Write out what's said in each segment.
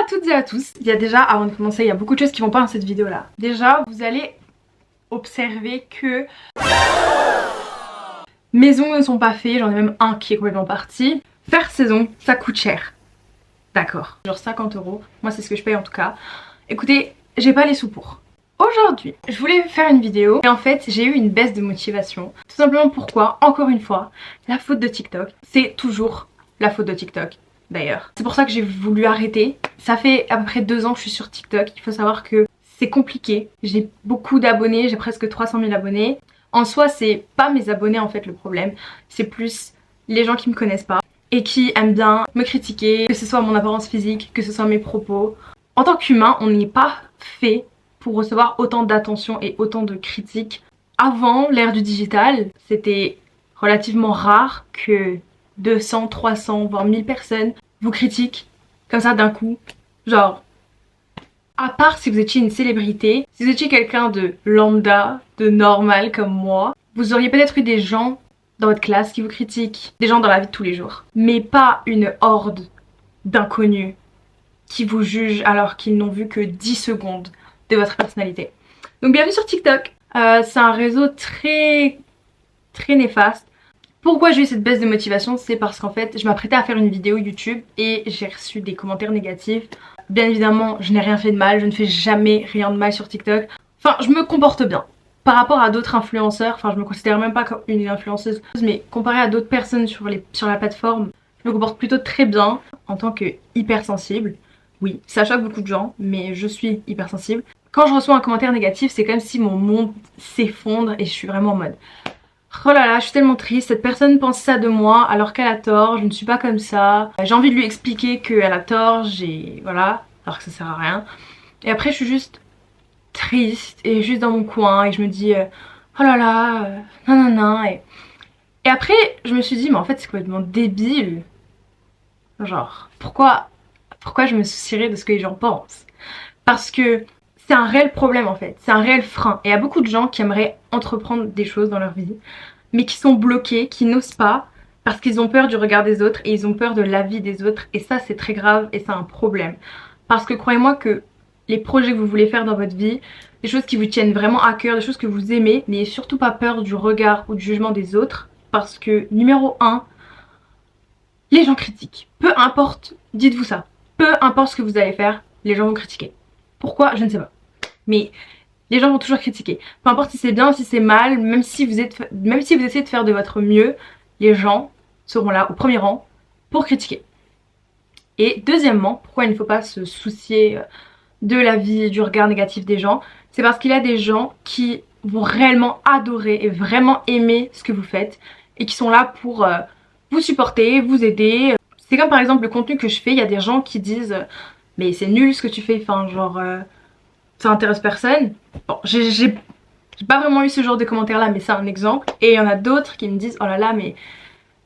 à toutes et à tous. Il y a déjà, avant de commencer, il y a beaucoup de choses qui vont pas dans cette vidéo là. Déjà, vous allez observer que mes ongles ne sont pas faits, j'en ai même un qui est complètement parti. Faire ses ongles, ça coûte cher. D'accord. Genre 50 €. Moi c'est ce que je paye en tout cas. Écoutez, j'ai pas les sous pour. Aujourd'hui, je voulais faire une vidéo et en fait j'ai eu une baisse de motivation. Tout simplement pourquoi, encore une fois, la faute de TikTok. C'est toujours la faute de TikTok d'ailleurs. C'est pour ça que j'ai voulu arrêter. Ça fait à peu près 2 ans que je suis sur TikTok. Il faut savoir que c'est compliqué. J'ai beaucoup d'abonnés, j'ai presque 300 000 abonnés. En soi, c'est pas mes abonnés en fait le problème. C'est plus les gens qui me connaissent pas et qui aiment bien me critiquer, que ce soit mon apparence physique, que ce soit mes propos. En tant qu'humain, on n'est pas fait pour recevoir autant d'attention et autant de critiques. Avant l'ère du digital, c'était relativement rare que 200, 300, voire 1000 personnes vous critiquent comme ça d'un coup. Genre, à part si vous étiez une célébrité, si vous étiez quelqu'un de lambda, de normal comme moi, vous auriez peut-être eu des gens dans votre classe qui vous critiquent, des gens dans la vie de tous les jours. Mais pas une horde d'inconnus qui vous jugent alors qu'ils n'ont vu que 10 secondes de votre personnalité. Donc bienvenue sur TikTok. C'est un réseau très néfaste. Pourquoi j'ai eu cette baisse de motivation? C'est parce qu'en fait je m'apprêtais à faire une vidéo YouTube et j'ai reçu des commentaires négatifs. Bien évidemment je n'ai rien fait de mal, je ne fais jamais rien de mal sur TikTok. Enfin je me comporte bien. Par rapport à d'autres influenceurs, enfin je me considère même pas comme une influenceuse, mais comparé à d'autres personnes sur la plateforme, je me comporte plutôt très bien en tant que hypersensible. Oui, ça choque beaucoup de gens, mais je suis hypersensible. Quand je reçois un commentaire négatif, c'est comme si mon monde s'effondre et je suis vraiment en mode oh là là, je suis tellement triste, cette personne pense ça de moi alors qu'elle a tort, je ne suis pas comme ça. J'ai envie de lui expliquer qu'elle a tort, voilà, alors que ça sert à rien. Et après je suis juste triste et juste dans mon coin et je me dis oh là là, nanana. Et après je me suis dit mais en fait c'est complètement débile. Genre, pourquoi je me soucierais de ce que les gens pensent? Parce que c'est un réel problème en fait, c'est un réel frein. Et il y a beaucoup de gens qui aimeraient entreprendre des choses dans leur vie, mais qui sont bloqués, qui n'osent pas, parce qu'ils ont peur du regard des autres et ils ont peur de l'avis des autres. Et ça c'est très grave et c'est un problème. Parce que croyez-moi que les projets que vous voulez faire dans votre vie, des choses qui vous tiennent vraiment à cœur, des choses que vous aimez, n'ayez surtout pas peur du regard ou du jugement des autres. Parce que numéro 1, les gens critiquent. Peu importe, dites-vous ça. Peu importe ce que vous allez faire, les gens vont critiquer. Pourquoi? Je ne sais pas. Mais les gens vont toujours critiquer. Peu importe si c'est bien ou si c'est mal, même si vous essayez de faire de votre mieux, les gens seront là au premier rang pour critiquer. Et deuxièmement, pourquoi il ne faut pas se soucier de l'avis, du regard négatif des gens? C'est parce qu'il y a des gens qui vont réellement adorer et vraiment aimer ce que vous faites et qui sont là pour vous supporter, vous aider. C'est comme par exemple le contenu que je fais, il y a des gens qui disent mais c'est nul ce que tu fais, enfin genre ça intéresse personne. Bon, j'ai pas vraiment eu ce genre de commentaires là, mais c'est un exemple. Et il y en a d'autres qui me disent oh là là mais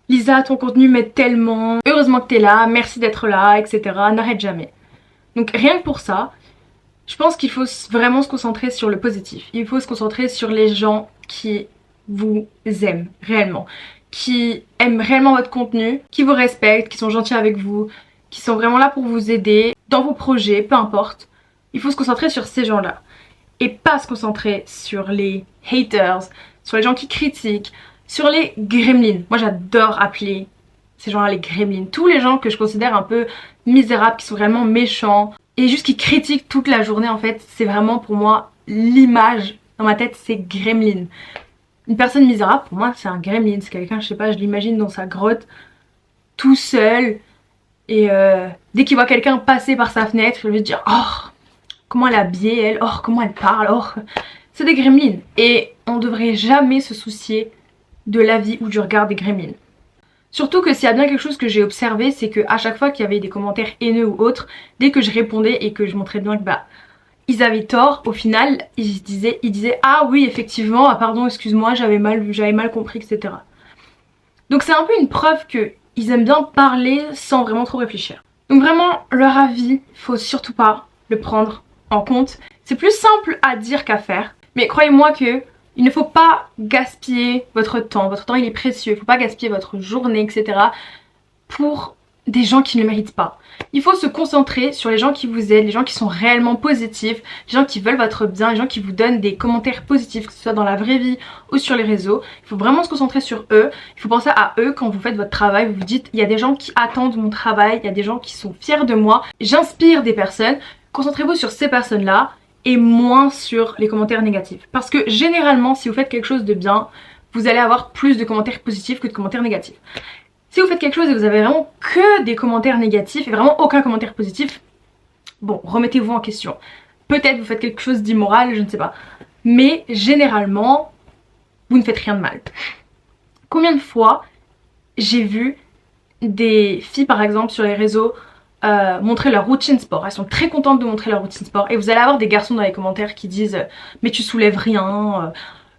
Lisa ton contenu m'aide tellement, heureusement que t'es là, merci d'être là, etc. N'arrête jamais. Donc rien que pour ça, je pense qu'il faut vraiment se concentrer sur le positif. Il faut se concentrer sur les gens qui vous aiment réellement, qui aiment réellement votre contenu, qui vous respectent, qui sont gentils avec vous, qui sont vraiment là pour vous aider dans vos projets, peu importe. Il faut se concentrer sur ces gens-là et pas se concentrer sur les haters, sur les gens qui critiquent, sur les gremlins. Moi j'adore appeler ces gens-là les gremlins. Tous les gens que je considère un peu misérables, qui sont vraiment méchants et juste qui critiquent toute la journée en fait, c'est vraiment pour moi l'image dans ma tête, c'est gremlin. Une personne misérable pour moi c'est un gremlin, c'est quelqu'un, je sais pas, je l'imagine dans sa grotte tout seul et dès qu'il voit quelqu'un passer par sa fenêtre, il va se dire oh comment elle est habillée elle, oh comment elle parle, oh c'est des gremlins. Et on devrait jamais se soucier de l'avis ou du regard des gremlins. Surtout que s'il y a bien quelque chose que j'ai observé, c'est que à chaque fois qu'il y avait des commentaires haineux ou autres, dès que je répondais et que je montrais bien que bah ils avaient tort, au final ils disaient ah oui effectivement, ah pardon excuse-moi j'avais mal vu, j'avais mal compris, etc. Donc c'est un peu une preuve que ils aiment bien parler sans vraiment trop réfléchir. Donc vraiment leur avis, faut surtout pas le prendre en compte. C'est plus simple à dire qu'à faire, mais croyez-moi que il ne faut pas gaspiller votre temps il est précieux, il ne faut pas gaspiller votre journée, etc. pour des gens qui ne le méritent pas. Il faut se concentrer sur les gens qui vous aident, les gens qui sont réellement positifs, les gens qui veulent votre bien, les gens qui vous donnent des commentaires positifs, que ce soit dans la vraie vie ou sur les réseaux. Il faut vraiment se concentrer sur eux, il faut penser à eux quand vous faites votre travail, vous vous dites il y a des gens qui attendent mon travail, il y a des gens qui sont fiers de moi, j'inspire des personnes. Concentrez-vous sur ces personnes-là et moins sur les commentaires négatifs. Parce que généralement, si vous faites quelque chose de bien, vous allez avoir plus de commentaires positifs que de commentaires négatifs. Si vous faites quelque chose et vous avez vraiment que des commentaires négatifs et vraiment aucun commentaire positif, bon, remettez-vous en question. Peut-être vous faites quelque chose d'immoral, je ne sais pas. Mais généralement, vous ne faites rien de mal. Combien de fois j'ai vu des filles par exemple sur les réseaux montrer leur routine sport, elles sont très contentes de montrer leur routine sport et vous allez avoir des garçons dans les commentaires qui disent mais tu soulèves rien,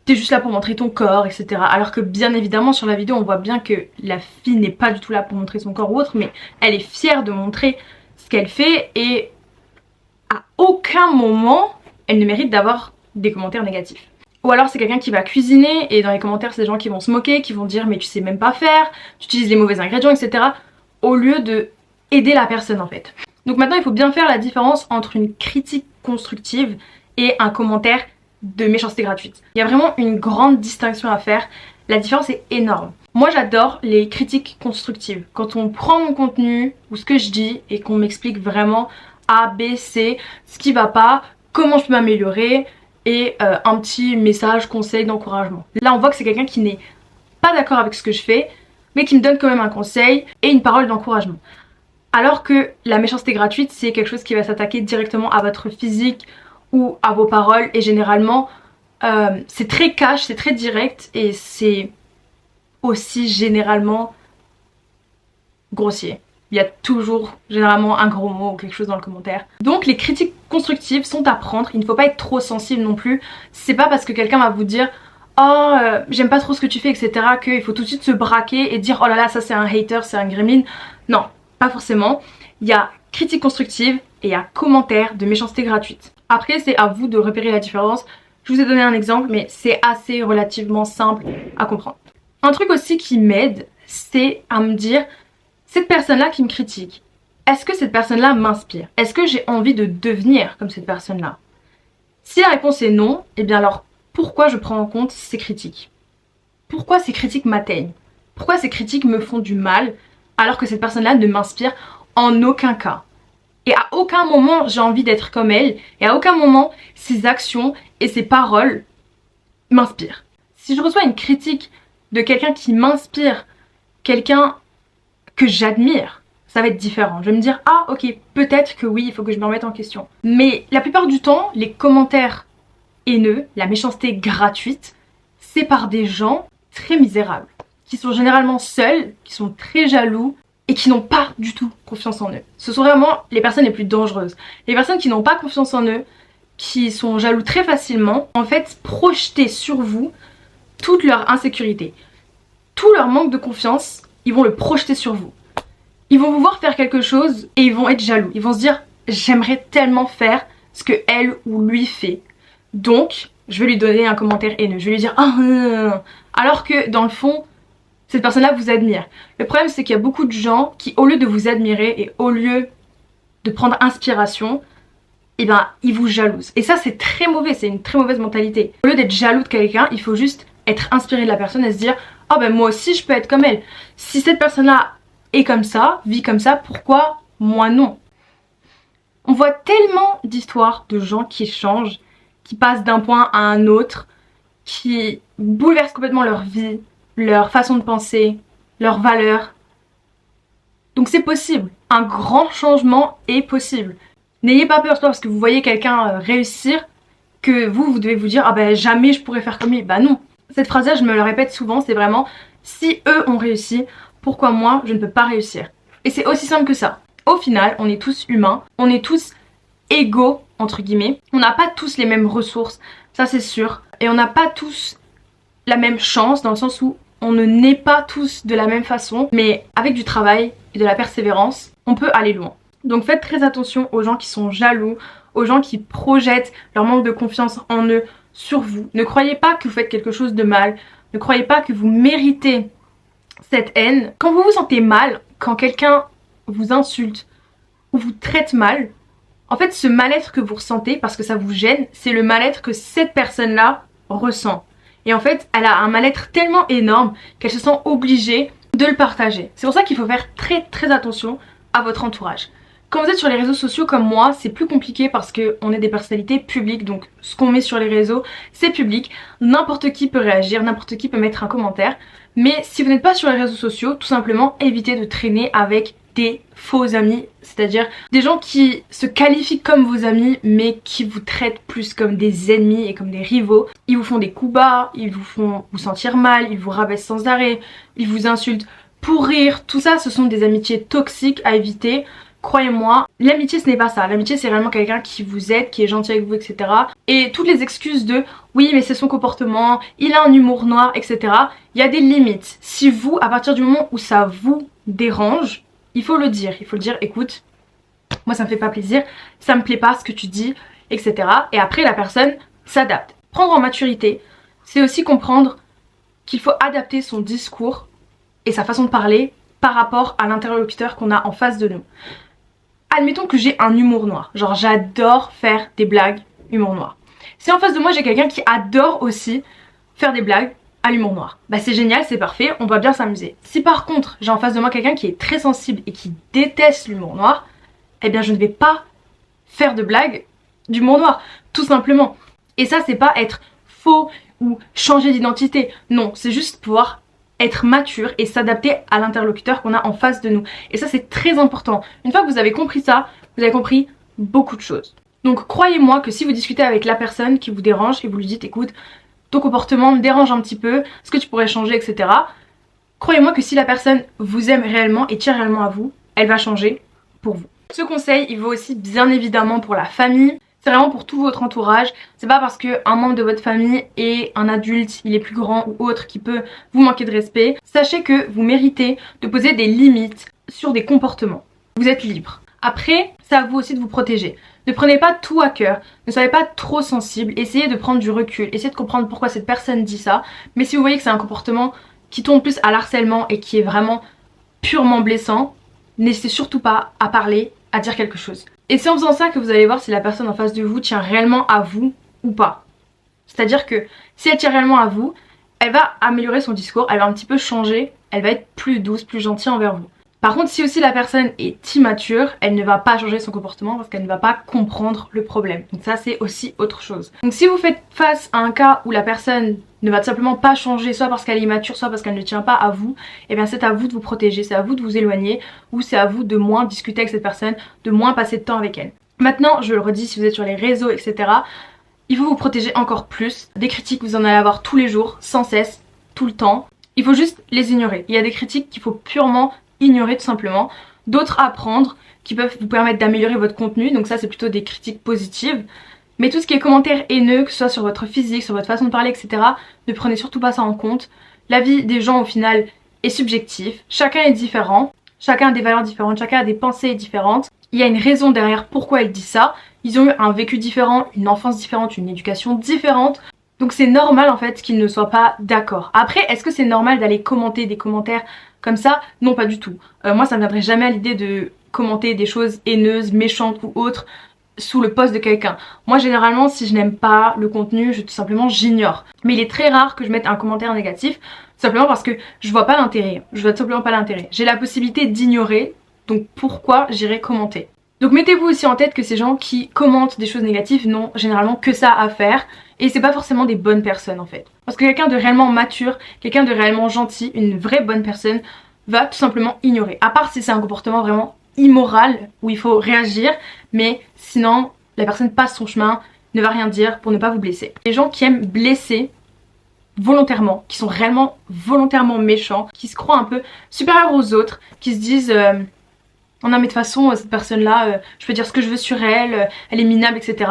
t'es juste là pour montrer ton corps, etc. Alors que bien évidemment sur la vidéo on voit bien que la fille n'est pas du tout là pour montrer son corps ou autre, mais elle est fière de montrer ce qu'elle fait et à aucun moment elle ne mérite d'avoir des commentaires négatifs. Ou alors c'est quelqu'un qui va cuisiner et dans les commentaires c'est des gens qui vont se moquer, qui vont dire mais tu sais même pas faire, tu utilises les mauvais ingrédients, etc. Au lieu de aider la personne en fait. Donc maintenant il faut bien faire la différence entre une critique constructive et un commentaire de méchanceté gratuite. Il y a vraiment une grande distinction à faire, la différence est énorme. Moi j'adore les critiques constructives. Quand on prend mon contenu ou ce que je dis et qu'on m'explique vraiment A, B, C, ce qui va pas, comment je peux m'améliorer et un petit message, conseil d'encouragement. Là on voit que c'est quelqu'un qui n'est pas d'accord avec ce que je fais mais qui me donne quand même un conseil et une parole d'encouragement. Alors que la méchanceté gratuite c'est quelque chose qui va s'attaquer directement à votre physique ou à vos paroles et généralement c'est très cash, c'est très direct et c'est aussi généralement grossier. Il y a toujours généralement un gros mot ou quelque chose dans le commentaire. Donc les critiques constructives sont à prendre, il ne faut pas être trop sensible non plus. C'est pas parce que quelqu'un va vous dire oh j'aime pas trop ce que tu fais etc qu'il faut tout de suite se braquer et dire oh là là ça c'est un hater, c'est un gremlin. Non, pas forcément. Il y a critique constructive et il y a commentaire de méchanceté gratuite. Après c'est à vous de repérer la différence. Je vous ai donné un exemple mais c'est assez relativement simple à comprendre. Un truc aussi qui m'aide c'est à me dire cette personne-là qui me critique, est-ce que cette personne-là m'inspire? Est-ce que j'ai envie de devenir comme cette personne-là? Si la réponse est non, eh bien alors pourquoi je prends en compte ces critiques? Pourquoi ces critiques m'atteignent? Pourquoi ces critiques me font du mal alors que cette personne-là ne m'inspire en aucun cas? Et à aucun moment j'ai envie d'être comme elle et à aucun moment ses actions et ses paroles m'inspirent. Si je reçois une critique de quelqu'un qui m'inspire, quelqu'un que j'admire, ça va être différent. Je vais me dire ah ok peut-être que oui il faut que je me remette en question. Mais la plupart du temps les commentaires haineux, la méchanceté gratuite, c'est par des gens très misérables, qui sont généralement seuls, qui sont très jaloux et qui n'ont pas du tout confiance en eux. Ce sont vraiment les personnes les plus dangereuses. Les personnes qui n'ont pas confiance en eux, qui sont jaloux très facilement, en fait projeter sur vous toute leur insécurité, tout leur manque de confiance, ils vont le projeter sur vous. Ils vont vous voir faire quelque chose et ils vont être jaloux. Ils vont se dire j'aimerais tellement faire ce que elle ou lui fait. Donc je vais lui donner un commentaire haineux. Je vais lui dire ah alors que dans le fond cette personne là vous admire. Le problème c'est qu'il y a beaucoup de gens qui au lieu de vous admirer et au lieu de prendre inspiration, eh ben ils vous jalousent. Et ça c'est très mauvais, c'est une très mauvaise mentalité. Au lieu d'être jaloux de quelqu'un, il faut juste être inspiré de la personne et se dire oh ben moi aussi je peux être comme elle. Si cette personne là est comme ça, vit comme ça, pourquoi moi non? On voit tellement d'histoires de gens qui changent, qui passent d'un point à un autre, qui bouleversent complètement leur vie, leur façon de penser, leurs valeurs. Donc c'est possible, un grand changement est possible. N'ayez pas peur, c'est pas parce que vous voyez quelqu'un réussir que vous devez vous dire ah ben jamais je pourrais faire comme lui. Bah non. Cette phrase là je me le répète souvent, c'est vraiment si eux ont réussi, pourquoi moi je ne peux pas réussir? Et c'est aussi simple que ça. Au final on est tous humains, on est tous égaux entre guillemets, on n'a pas tous les mêmes ressources, ça c'est sûr, et on n'a pas tous la même chance dans le sens où on ne naît pas tous de la même façon, mais avec du travail et de la persévérance on peut aller loin. Donc faites très attention aux gens qui sont jaloux, aux gens qui projettent leur manque de confiance en eux sur vous. Ne croyez pas que vous faites quelque chose de mal, ne croyez pas que vous méritez cette haine. Quand vous vous sentez mal, quand quelqu'un vous insulte ou vous traite mal, en fait ce mal-être que vous ressentez parce que ça vous gêne, c'est le mal-être que cette personne-là ressent. Et en fait elle a un mal-être tellement énorme qu'elle se sent obligée de le partager. C'est pour ça qu'il faut faire très attention à votre entourage. Quand vous êtes sur les réseaux sociaux comme moi, c'est plus compliqué parce qu'on est des personnalités publiques, donc ce qu'on met sur les réseaux, c'est public. N'importe qui peut réagir, n'importe qui peut mettre un commentaire. Mais si vous n'êtes pas sur les réseaux sociaux, tout simplement évitez de traîner avec des faux amis, c'est-à-dire des gens qui se qualifient comme vos amis mais qui vous traitent plus comme des ennemis et comme des rivaux. Ils vous font des coups bas, ils vous font vous sentir mal, ils vous rabaissent sans arrêt, ils vous insultent pour rire. Tout ça, ce sont des amitiés toxiques à éviter. Croyez-moi, l'amitié ce n'est pas ça. L'amitié c'est vraiment quelqu'un qui vous aide, qui est gentil avec vous, etc. Et toutes les excuses de oui mais c'est son comportement, il a un humour noir, etc. Il y a des limites. Si vous, à partir du moment où ça vous dérange, il faut le dire. Il faut le dire, écoute, moi ça me fait pas plaisir, ça me plaît pas ce que tu dis, etc. Et après la personne s'adapte. Prendre en maturité, c'est aussi comprendre qu'il faut adapter son discours et sa façon de parler par rapport à l'interlocuteur qu'on a en face de nous. Admettons que j'ai un humour noir, genre j'adore faire des blagues humour noir. Si en face de moi j'ai quelqu'un qui adore aussi faire des blagues à l'humour noir, bah c'est génial, c'est parfait, on va bien s'amuser. Si par contre j'ai en face de moi quelqu'un qui est très sensible et qui déteste l'humour noir, eh bien je ne vais pas faire de blagues d'humour noir, tout simplement. Et ça c'est pas être faux ou changer d'identité, non, c'est juste pouvoir être mature et s'adapter à l'interlocuteur qu'on a en face de nous. Et ça c'est très important. Une fois que vous avez compris ça, vous avez compris beaucoup de choses. Donc croyez-moi que si vous discutez avec la personne qui vous dérange et vous lui dites écoute, ton comportement me dérange un petit peu, est-ce que tu pourrais changer, etc. Croyez-moi que si la personne vous aime réellement et tient réellement à vous, elle va changer pour vous. Ce conseil, il vaut aussi bien évidemment pour la famille. C'est vraiment pour tout votre entourage. C'est pas parce qu'un membre de votre famille est un adulte, il est plus grand ou autre qui peut vous manquer de respect. Sachez que vous méritez de poser des limites sur des comportements. Vous êtes libre. Après, c'est à vous aussi de vous protéger. Ne prenez pas tout à cœur, ne soyez pas trop sensible, essayez de prendre du recul, essayez de comprendre pourquoi cette personne dit ça. Mais si vous voyez que c'est un comportement qui tourne plus à l'harcèlement et qui est vraiment purement blessant, n'hésitez surtout pas à parler, à dire quelque chose. Et c'est en faisant ça que vous allez voir si la personne en face de vous tient réellement à vous ou pas. C'est-à-dire que si elle tient réellement à vous, elle va améliorer son discours, elle va un petit peu changer, elle va être plus douce, plus gentille envers vous. Par contre, si aussi la personne est immature, elle ne va pas changer son comportement parce qu'elle ne va pas comprendre le problème. Donc ça, c'est aussi autre chose. Donc si vous faites face à un cas où la personne ne va tout simplement pas changer, soit parce qu'elle est immature, soit parce qu'elle ne tient pas à vous, et bien c'est à vous de vous protéger, c'est à vous de vous éloigner, ou c'est à vous de moins discuter avec cette personne, de moins passer de temps avec elle. Maintenant, je le redis, si vous êtes sur les réseaux, etc., il faut vous protéger encore plus. Des critiques, vous en allez avoir tous les jours, sans cesse, tout le temps. Il faut juste les ignorer. Il y a des critiques qu'il faut purement ignorer tout simplement, d'autres à apprendre qui peuvent vous permettre d'améliorer votre contenu, donc ça c'est plutôt des critiques positives. Mais tout ce qui est commentaires haineux, que ce soit sur votre physique, sur votre façon de parler, etc., ne prenez surtout pas ça en compte. L'avis des gens au final est subjectif, chacun est différent, chacun a des valeurs différentes, chacun a des pensées différentes. Il y a une raison derrière pourquoi ils disent ça, ils ont eu un vécu différent, une enfance différente, une éducation différente. Donc c'est normal en fait qu'ils ne soient pas d'accord. Après, est-ce que c'est normal d'aller commenter des commentaires comme ça? Non, pas du tout. Moi ça me viendrait jamais à l'idée de commenter des choses haineuses, méchantes ou autres sous le post de quelqu'un. Moi généralement si je n'aime pas le contenu, tout simplement j'ignore. Mais il est très rare que je mette un commentaire négatif, tout simplement parce que je vois pas l'intérêt. Je vois tout simplement pas l'intérêt. J'ai la possibilité d'ignorer, donc pourquoi j'irai commenter? Donc mettez-vous aussi en tête que ces gens qui commentent des choses négatives n'ont généralement que ça à faire. Et c'est pas forcément des bonnes personnes en fait. Parce que quelqu'un de réellement mature, quelqu'un de réellement gentil, une vraie bonne personne va tout simplement ignorer. À part si c'est un comportement vraiment immoral où il faut réagir, mais sinon la personne passe son chemin, ne va rien dire pour ne pas vous blesser. Les gens qui aiment blesser volontairement, qui sont réellement volontairement méchants, qui se croient un peu supérieurs aux autres, qui se disent oh non mais de toute façon cette personne là, je peux dire ce que je veux sur elle, elle est minable, etc.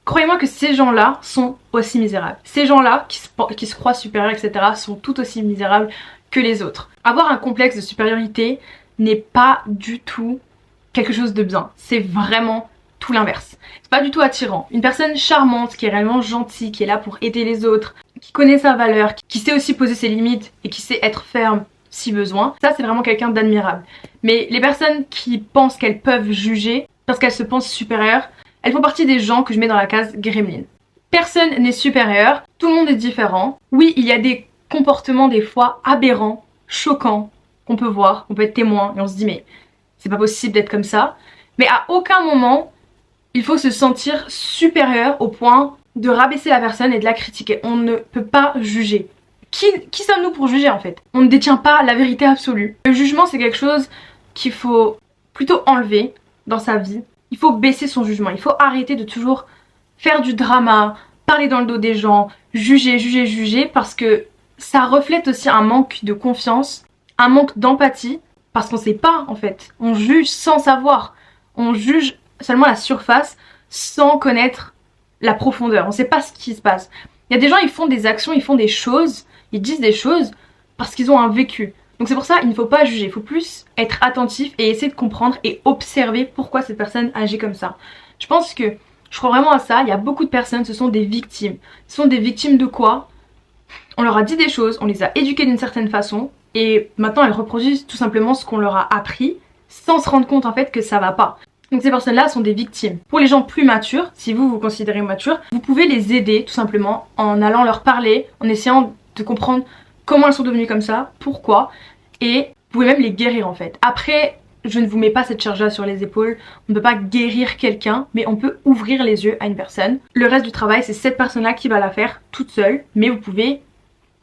Croyez-moi que ces gens-là sont aussi misérables. Ces gens-là qui se croient supérieurs, etc. sont tout aussi misérables que les autres. Avoir un complexe de supériorité n'est pas du tout quelque chose de bien. C'est vraiment tout l'inverse. C'est pas du tout attirant. Une personne charmante, qui est réellement gentille, qui est là pour aider les autres, qui connaît sa valeur, qui sait aussi poser ses limites et qui sait être ferme si besoin. Ça, c'est vraiment quelqu'un d'admirable. Mais les personnes qui pensent qu'elles peuvent juger parce qu'elles se pensent supérieures, elles font partie des gens que je mets dans la case gremlin. Personne n'est supérieur, tout le monde est différent. Oui, il y a des comportements des fois aberrants, choquants, qu'on peut voir, on peut être témoin et on se dit mais c'est pas possible d'être comme ça. Mais à aucun moment, il faut se sentir supérieur au point de rabaisser la personne et de la critiquer. On ne peut pas juger. Qui sommes-nous pour juger en fait? On ne détient pas la vérité absolue. Le jugement, c'est quelque chose qu'il faut plutôt enlever dans sa vie. Il faut baisser son jugement. Il faut arrêter de toujours faire du drama, parler dans le dos des gens, juger, parce que ça reflète aussi un manque de confiance, un manque d'empathie, parce qu'on sait pas en fait. On juge sans savoir. On juge seulement la surface sans connaître la profondeur. On sait pas ce qui se passe. Il y a des gens, ils font des actions, ils font des choses, ils disent des choses parce qu'ils ont un vécu. Donc c'est pour ça, il ne faut pas juger. Il faut plus être attentif et essayer de comprendre et observer pourquoi cette personne agit comme ça. Je pense que je crois vraiment à ça. Il y a beaucoup de personnes, ce sont des victimes. Ce sont des victimes de quoi? On leur a dit des choses, on les a éduquées d'une certaine façon et maintenant elles reproduisent tout simplement ce qu'on leur a appris sans se rendre compte en fait que ça va pas. Donc ces personnes-là sont des victimes. Pour les gens plus matures, si vous vous considérez mature, vous pouvez les aider tout simplement en allant leur parler, en essayant de comprendre comment elles sont devenues comme ça, pourquoi, et vous pouvez même les guérir en fait. Après, je ne vous mets pas cette charge-là sur les épaules, on ne peut pas guérir quelqu'un, mais on peut ouvrir les yeux à une personne. Le reste du travail, c'est cette personne-là qui va la faire toute seule, mais vous pouvez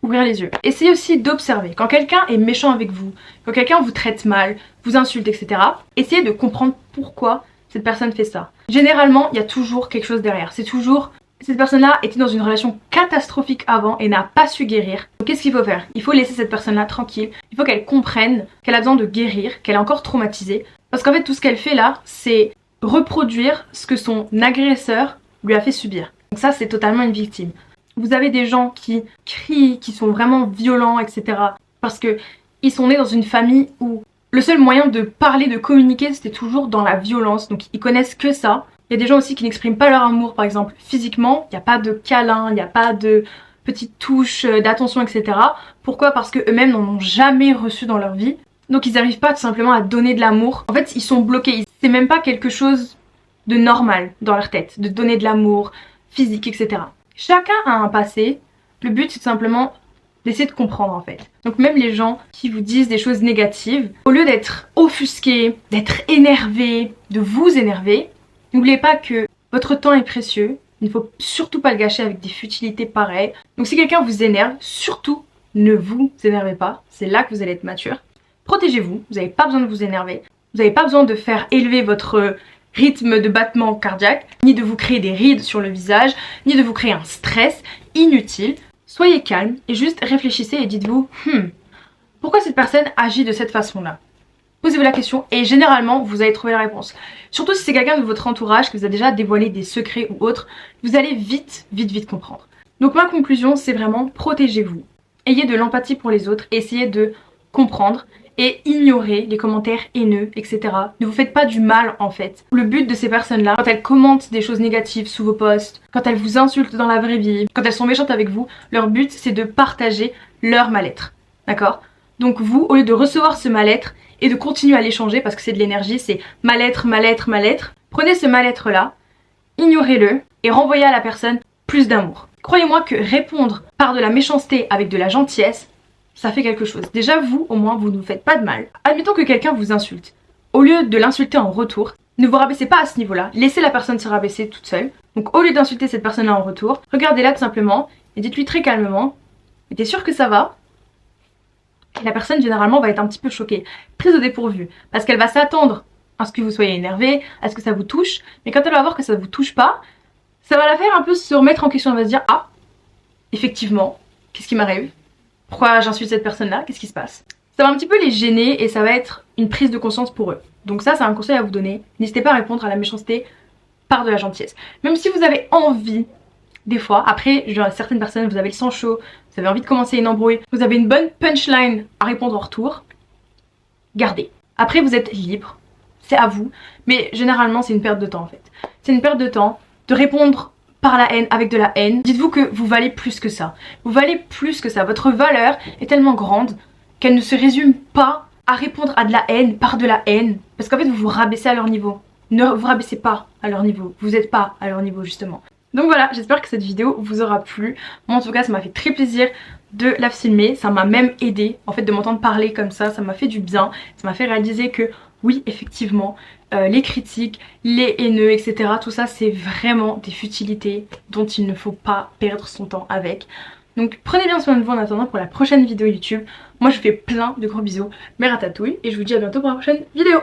ouvrir les yeux. Essayez aussi d'observer. Quand quelqu'un est méchant avec vous, quand quelqu'un vous traite mal, vous insulte, etc., essayez de comprendre pourquoi cette personne fait ça. Généralement, il y a toujours quelque chose derrière. C'est toujours... Cette personne-là était dans une relation catastrophique avant et n'a pas su guérir. Donc qu'est-ce qu'il faut faire? Il faut laisser cette personne-là tranquille. Il faut qu'elle comprenne qu'elle a besoin de guérir, qu'elle est encore traumatisée. Parce qu'en fait, tout ce qu'elle fait là, c'est reproduire ce que son agresseur lui a fait subir. Donc ça, c'est totalement une victime. Vous avez des gens qui crient, qui sont vraiment violents, etc. Parce que ils sont nés dans une famille où le seul moyen de parler, de communiquer, c'était toujours dans la violence. Donc ils connaissent que ça. Il y a des gens aussi qui n'expriment pas leur amour, par exemple physiquement. Il n'y a pas de câlin, il n'y a pas de petites touches d'attention, etc. Pourquoi? Parce que eux-mêmes n'en ont jamais reçu dans leur vie. Donc ils n'arrivent pas tout simplement à donner de l'amour. En fait, ils sont bloqués. C'est même pas quelque chose de normal dans leur tête, de donner de l'amour physique, etc. Chacun a un passé. Le but, c'est tout simplement d'essayer de comprendre en fait. Donc même les gens qui vous disent des choses négatives, au lieu d'être offusqués, d'être énervés, de vous énerver, n'oubliez pas que votre temps est précieux. Il ne faut surtout pas le gâcher avec des futilités pareilles. Donc si quelqu'un vous énerve, surtout ne vous énervez pas. C'est là que vous allez être mature. Protégez-vous. Vous n'avez pas besoin de vous énerver. Vous n'avez pas besoin de faire élever votre rythme de battement cardiaque, ni de vous créer des rides sur le visage, ni de vous créer un stress inutile. Soyez calme et juste réfléchissez et dites-vous pourquoi cette personne agit de cette façon-là? Posez-vous la question et généralement vous allez trouver la réponse. Surtout si c'est quelqu'un de votre entourage qui vous a déjà dévoilé des secrets ou autres, vous allez vite comprendre. Donc ma conclusion, c'est vraiment protégez-vous. Ayez de l'empathie pour les autres, essayez de comprendre et ignorez les commentaires haineux, etc. Ne vous faites pas du mal en fait. Le but de ces personnes-là, quand elles commentent des choses négatives sous vos posts, quand elles vous insultent dans la vraie vie, quand elles sont méchantes avec vous, leur but c'est de partager leur mal-être. D'accord? Donc vous, au lieu de recevoir ce mal-être et de continuer à l'échanger parce que c'est de l'énergie, c'est mal-être, prenez ce mal-être là, ignorez-le et renvoyez à la personne plus d'amour. Croyez-moi que répondre par de la méchanceté avec de la gentillesse, ça fait quelque chose. Déjà vous, au moins, vous ne vous faites pas de mal. Admettons que quelqu'un vous insulte. Au lieu de l'insulter en retour, ne vous rabaissez pas à ce niveau-là. Laissez la personne se rabaisser toute seule. Donc au lieu d'insulter cette personne-là en retour, regardez-la tout simplement et dites-lui très calmement « Mais t'es sûr que ça va ?» Et la personne généralement va être un petit peu choquée, prise au dépourvu, parce qu'elle va s'attendre à ce que vous soyez énervé, à ce que ça vous touche, mais quand elle va voir que ça ne vous touche pas, ça va la faire un peu se remettre en question, elle va se dire « Ah, effectivement, qu'est-ce qui m'arrive ? Pourquoi j'insulte cette personne-là? Qu'est-ce qui se passe ?» Ça va un petit peu les gêner et ça va être une prise de conscience pour eux. Donc ça, c'est un conseil à vous donner. N'hésitez pas à répondre à la méchanceté par de la gentillesse. Même si vous avez envie, des fois, après, certaines personnes, vous avez le sang chaud, vous avez envie de commencer une embrouille, vous avez une bonne punchline à répondre en retour, gardez. Après, vous êtes libre, c'est à vous, mais généralement, c'est une perte de temps en fait. C'est une perte de temps de répondre par la haine, avec de la haine. Dites-vous que vous valez plus que ça. Vous valez plus que ça. Votre valeur est tellement grande qu'elle ne se résume pas à répondre à de la haine par de la haine. Parce qu'en fait vous vous rabaissez à leur niveau. Ne vous rabaissez pas à leur niveau, vous n'êtes pas à leur niveau justement. Donc voilà, j'espère que cette vidéo vous aura plu. Moi en tout cas ça m'a fait très plaisir de la filmer, ça m'a même aidé en fait de m'entendre parler comme ça m'a fait du bien, ça m'a fait réaliser que oui effectivement les critiques, les haineux etc, tout ça c'est vraiment des futilités dont il ne faut pas perdre son temps avec. Donc prenez bien soin de vous en attendant pour la prochaine vidéo YouTube. Moi je vous fais plein de gros bisous, mes ratatouilles, et je vous dis à bientôt pour la prochaine vidéo.